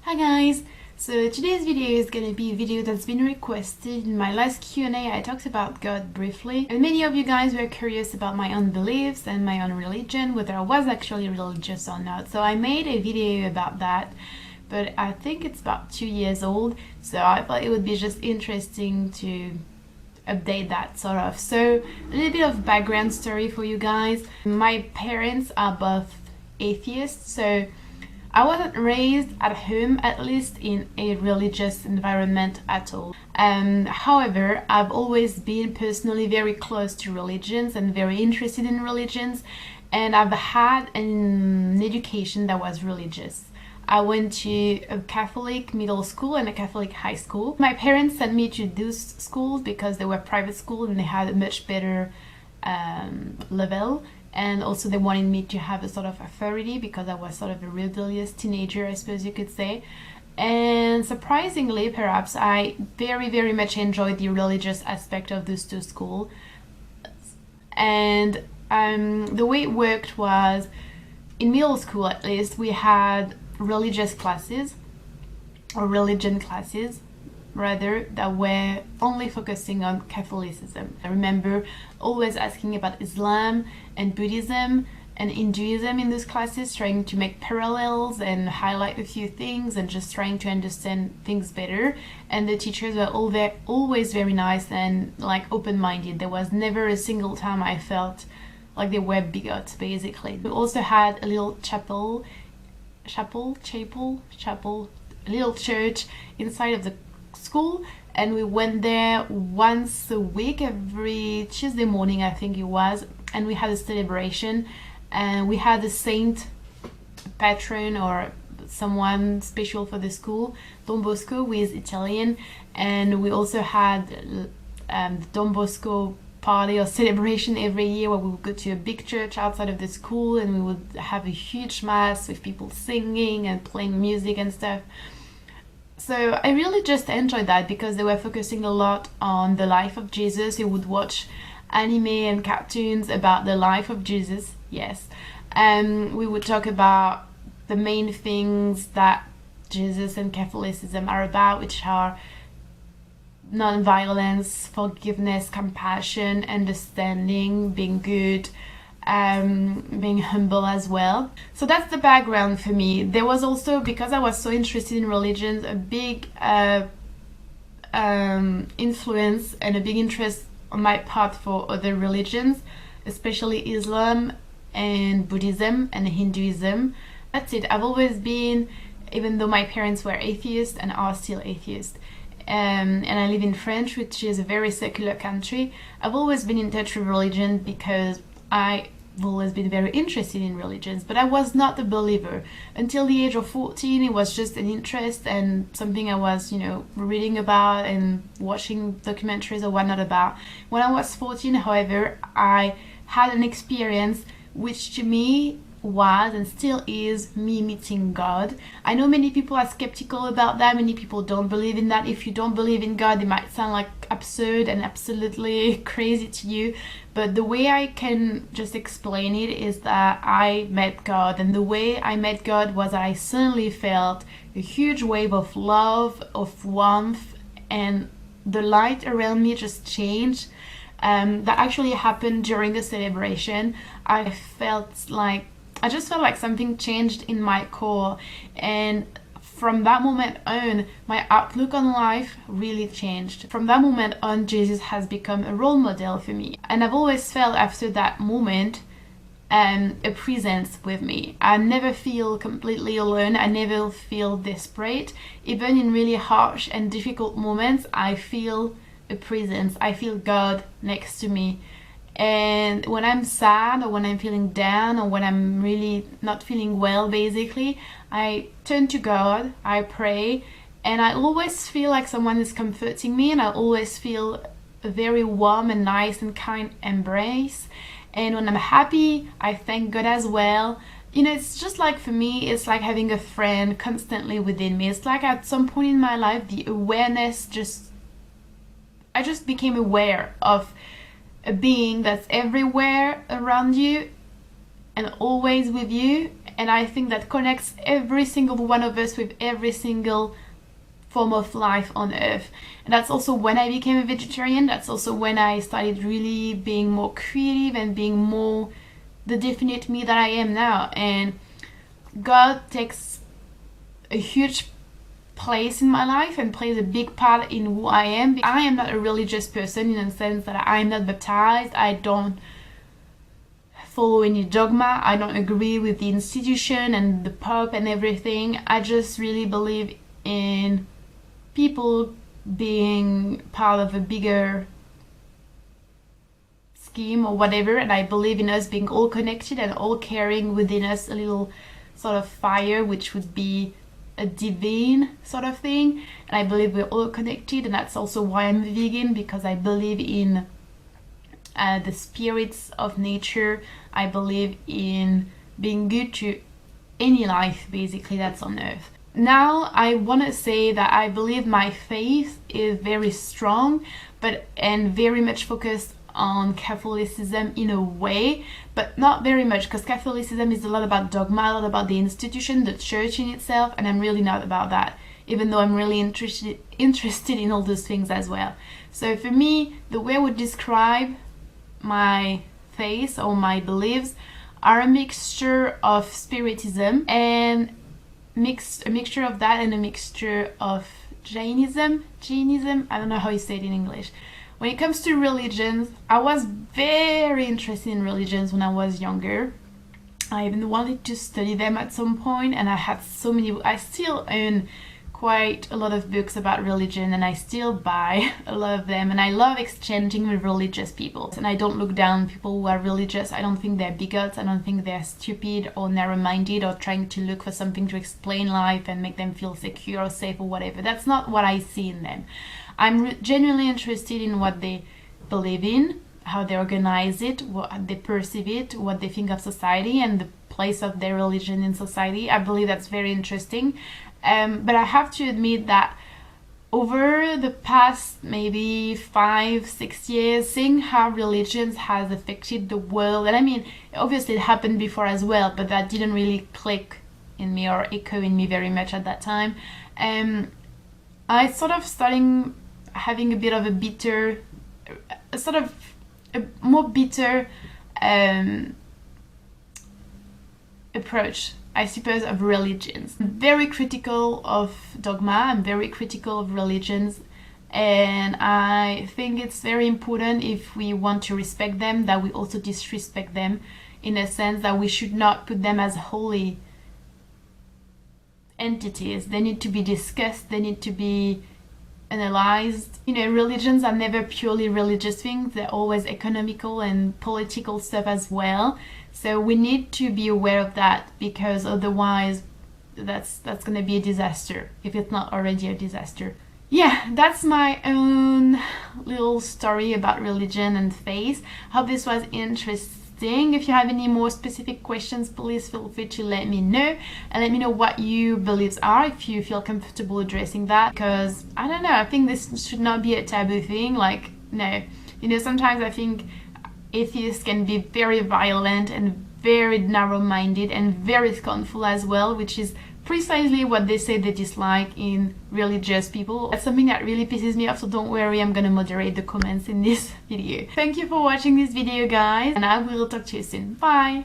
Hi guys! So today's video is gonna be a video that's been requested. In my last Q&A I talked about God briefly, and many of you guys were curious about my own beliefs and my own religion, whether I was actually religious or not. So I made a video about that, but I think it's about 2 years old, so I thought it would be just interesting to update that sort of. So a little bit of background story for you guys. My parents are both atheists, so I wasn't raised at home, at least in a religious environment at all. However, I've always been personally very close to religions and very interested in religions, and I've had an education that was religious. I went to a Catholic middle school and a Catholic high school. My parents sent me to those schools because they were private schools and they had a much better level. And also they wanted me to have a sort of authority because I was sort of a rebellious teenager, I suppose you could say. And surprisingly, perhaps, I very much enjoyed the religious aspect of those two schools. And the way it worked was, in middle school at least, we had religious classes, or religion classes rather, that were only focusing on Catholicism. I remember always asking about Islam and Buddhism and Hinduism in those classes, trying to make parallels and highlight a few things and just trying to understand things better. And the teachers were always very nice and like open-minded. There was never a single time I felt like they were bigots, basically. We also had a little chapel, a little church inside of the school, and we went there once a week, every Tuesday morning I think it was, and we had a celebration, and we had a saint patron or someone special for the school, Don Bosco, who is Italian, and we also had the Don Bosco party or celebration every year where we would go to a big church outside of the school and we would have a huge mass with people singing and playing music and stuff. So I really just enjoyed that because they were focusing a lot on the life of Jesus. You would watch anime and cartoons about the life of Jesus, yes. And we would talk about the main things that Jesus and Catholicism are about, which are non-violence, forgiveness, compassion, understanding, being good, being humble as well. So that's the background for me. There was also, because I was so interested in religions, a big influence and a big interest on my part for other religions, especially Islam and Buddhism and Hinduism. That's it. I've always been, even though my parents were atheists and are still atheists, and I live in France, which is a very secular country, I've always been in touch with religion because I've always been very interested in religions, but I was not a believer. Until the age of 14, it was just an interest and something I was, reading about and watching documentaries or whatnot about. When I was 14, however, I had an experience which to me was and still is me meeting God. I know many people are skeptical about that, many people don't believe in that. If you don't believe in God, it might sound like absurd and absolutely crazy to you, but the way I can just explain it is that I met God, and the way I met God was I suddenly felt a huge wave of love, of warmth, and the light around me just changed. That actually happened during the celebration. I just felt like something changed in my core, and from that moment on, my outlook on life really changed. From that moment on, Jesus has become a role model for me, and I've always felt after that moment a presence with me. I never feel completely alone. I never feel desperate. Even in really harsh and difficult moments, I feel a presence. I feel God next to me. And when I'm sad or when I'm feeling down or when I'm really not feeling well, basically, I turn to God, I pray, and I always feel like someone is comforting me, and I always feel a very warm and nice and kind embrace. And when I'm happy, I thank God as well. It's just like, for me, it's like having a friend constantly within me. It's like at some point in my life, the awareness I just became aware of a being that's everywhere around you and always with you, and I think that connects every single one of us with every single form of life on earth. And that's also when I became a vegetarian. That's also when I started really being more creative and being more the definite me that I am now. And God takes a huge place in my life and plays a big part in who I am. I am not a religious person in the sense that I am not baptized. I don't follow any dogma. I don't agree with the institution and the Pope and everything. I just really believe in people being part of a bigger scheme or whatever, and I believe in us being all connected and all carrying within us a little sort of fire, which would be a divine sort of thing. And I believe we're all connected, and that's also why I'm vegan, because I believe in the spirits of nature. I believe in being good to any life basically that's on earth. Now I want to say that I believe my faith is very strong, and very much focused on Catholicism in a way, but not very much, because Catholicism is a lot about dogma, a lot about the institution, the church in itself, and I'm really not about that, even though I'm really interested in all those things as well. So for me, the way I would describe my faith or my beliefs are a mixture of spiritism and a mixture of that and a mixture of Jainism. I don't know how you say it in English. When it comes to religions, I was very interested in religions when I was younger. I even wanted to study them at some point, and I had so many. I still own quite a lot of books about religion, and I still buy a lot of them, and I love exchanging with religious people. And I don't look down on people who are religious. I don't think they're bigots. I don't think they're stupid or narrow-minded or trying to look for something to explain life and make them feel secure or safe or whatever. That's not what I see in them. I'm genuinely interested in what they believe in, how they organize it, what they perceive it, what they think of society, and the place of their religion in society. I believe that's very interesting. But I have to admit that over the past maybe 5-6 years, seeing how religions has affected the world, and I mean, obviously it happened before as well, but that didn't really click in me or echo in me very much at that time. I sort of starting having a bit of a more bitter approach, I suppose, of religions. I'm very critical of dogma, I'm very critical of religions, and I think it's very important, if we want to respect them, that we also disrespect them, in a sense that we should not put them as holy entities. They need to be discussed, they need to be analyzed. You know, religions are never purely religious things, they're always economical and political stuff as well. So we need to be aware of that, because otherwise that's going to be a disaster, if it's not already a disaster. Yeah, that's my own little story about religion and faith. Hope this was interesting. If you have any more specific questions, please feel free to let me know, and let me know what your beliefs are, if you feel comfortable addressing that, because I don't know, I think this should not be a taboo thing. Like, no, you know, sometimes I think atheists can be very violent and very narrow-minded and very scornful as well, which is precisely what they say they dislike in religious people. That's something that really pisses me off, so don't worry, I'm gonna moderate the comments in this video. Thank you for watching this video, guys, and I will talk to you soon. Bye!